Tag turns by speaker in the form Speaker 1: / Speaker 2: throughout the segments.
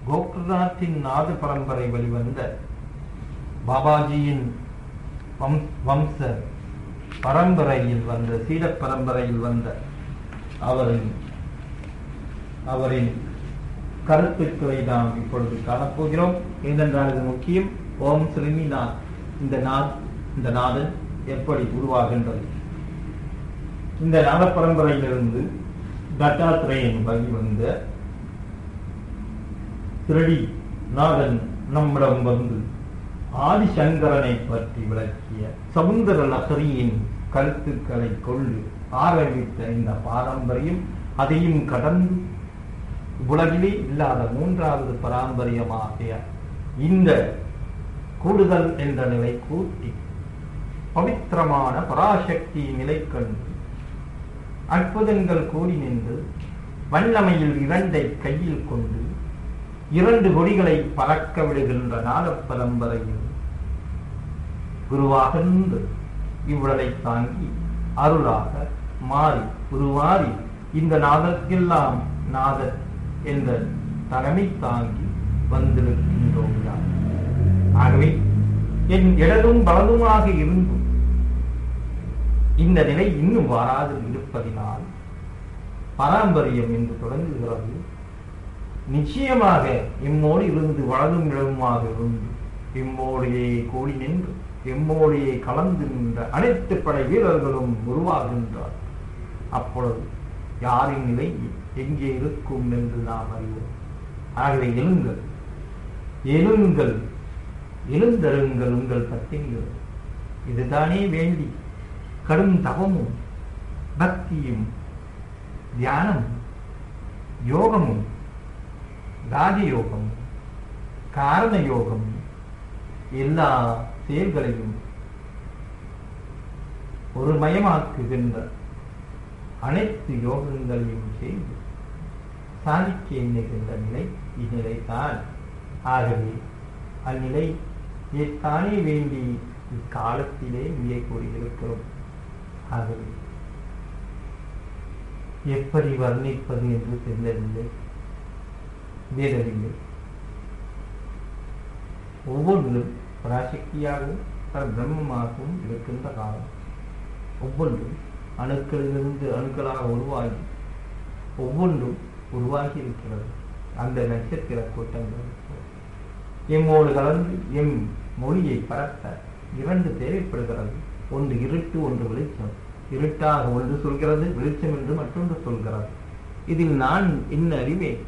Speaker 1: கோகுல்நாத்தின் நாத பரம்பரை வெளிவந்த பாபாஜியின் வம்ச பரம்பரையில் வந்த சீட பரம்பரையில் வந்த அவரின் கருத்துக்களை நாம் இப்பொழுது காணப்போகிறோம். ஏனென்றால் இது முக்கியம். ஓம் ஸ்ரீநாத், இந்த நாதன் எப்படி உருவாகின்றது? இந்த நாத பரம்பரையிலிருந்து தத்தாத்ரேயன் வழி வந்த திருடி நாதன் நம்மிடம் வந்து ஆதிசங்கரனை பற்றி விளக்கிய சமுந்தர லஹரியின் கருத்துக்களை கொண்டு ஆரம்பித்த இந்த பாரம்பரியம் அதையும் கடந்து உலகிலே இல்லாத மூன்றாவது பாரம்பரியமாகிய இந்த கூடுதல் என்ற நிலை கூட்டி பவித்திரமான பராசக்தி நிலை கண்டு அற்புதங்கள் கூடி நின்று வண்ணமையில் இரண்டை கையில் கொண்டு இரண்டு கொடிகளை பறக்க விடுகின்ற நாத பரம்பரையில் குருவாக நின்று இவ்வுடலை தாங்கி அருளாக மாறி உருவாறி இந்த நாதற்கெல்லாம் நாதர் என்ற தலைமை தாங்கி வந்திருக்கின்றோம். ஆகவே என் இடதும் பலதுமாக இருந்தும் இந்த நிலை இன்னும் வராது இருப்பதினால் பாரம்பரியம் என்று தொடங்குகிறது. நிச்சயமாக எம்மோடு இருந்து வளரும் இடமாக இருந்து எம்மோடையே கூடி நின்று எம்மோடையே கலந்து நின்ற அனைத்து படை வீரர்களும் உருவாகின்றார். அப்பொழுது யாரின் நிலை எங்கே இருக்கும் என்று நாம் அறிவோம். ஆகவே எழுந்தருங்கள் உங்கள் பத்திங்கள். இதுதானே வேண்டி கடும் தவமும் பக்தியும் தியானமும் யோகமும் ராஜயோகம் காரண யோகம் எல்லா செயல்களையும் ஒருமயமாக்குகின்ற அனைத்து யோகங்களையும் செய்து சாதிக்க எண்ணுகின்ற நிலை இந்நிலைதான். ஆகவே அந்நிலை தானே வேண்டி இக்காலத்திலே இங்கே கூறியிருக்கிறோம். ஆகவே எப்படி வர்ணிப்பது என்று தெரியவில்லை, வேதவில்லை. ஒவ்வொன்றும் பராசக்தியாகவும் பிரம்மமாகவும் இருக்கின்ற காலம். ஒவ்வொன்றும் அணுக்களிலிருந்து அணுக்களாக உருவாகி ஒவ்வொன்றும் உருவாகி இருக்கிறது. அந்த நட்சத்திர கூட்டங்கள் எம்மோடு கலந்து எம் மொழியை பரத்த இரண்டு தேவைப்படுகிறது. ஒன்று இருட்டு, ஒன்று வெளிச்சம். இருட்டாக ஒன்று சொல்கிறது, வெளிச்சம் என்று மற்றொன்று சொல்கிறது. இதில் நான் என்ன அறிவேன்?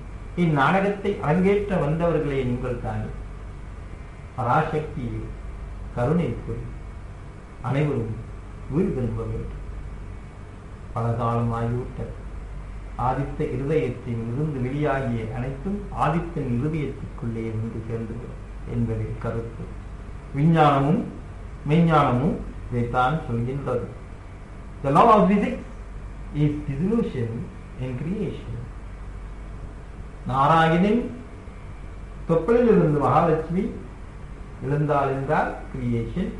Speaker 1: இந்நாடகத்தை அரங்கேற்ற வந்தவர்களே நீங்கள் தானே. பராசக்தியை கருணை கூறி அனைவரும் வீடு திரும்ப வேண்டும். பல காலமாகிவிட்ட ஆதித்த இருதயத்தின் இருந்து வெளியாகிய அனைத்தும் ஆதித்தன் இருதயத்திற்குள்ளே வந்து சேர்ந்துவிடும் என்பதே கருத்து. விஞ்ஞானமும் மெஞ்ஞானமும் இதைத்தான் சொல்கின்றது. The law of physics is dissolution in creation. Narayanan தொப்பலில் இருந்து மகாலட்சுமி எழுந்தாள் என்றால் கிரியேஷன்.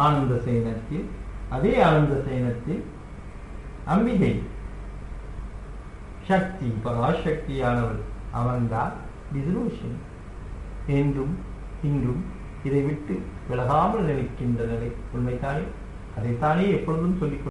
Speaker 1: ஆனந்த சேனத்தில், அதே ஆனந்த சேனத்தில் அம்பிகை சக்தி பராசக்தியானவள் அவன்தான் டிசல்யூஷன். என்றும் இன்றும் இதை விட்டு விலகாமல் நினைக்கின்ற நிலை உண்மைதானே? அதைத்தானே எப்பொழுதும் சொல்லிக்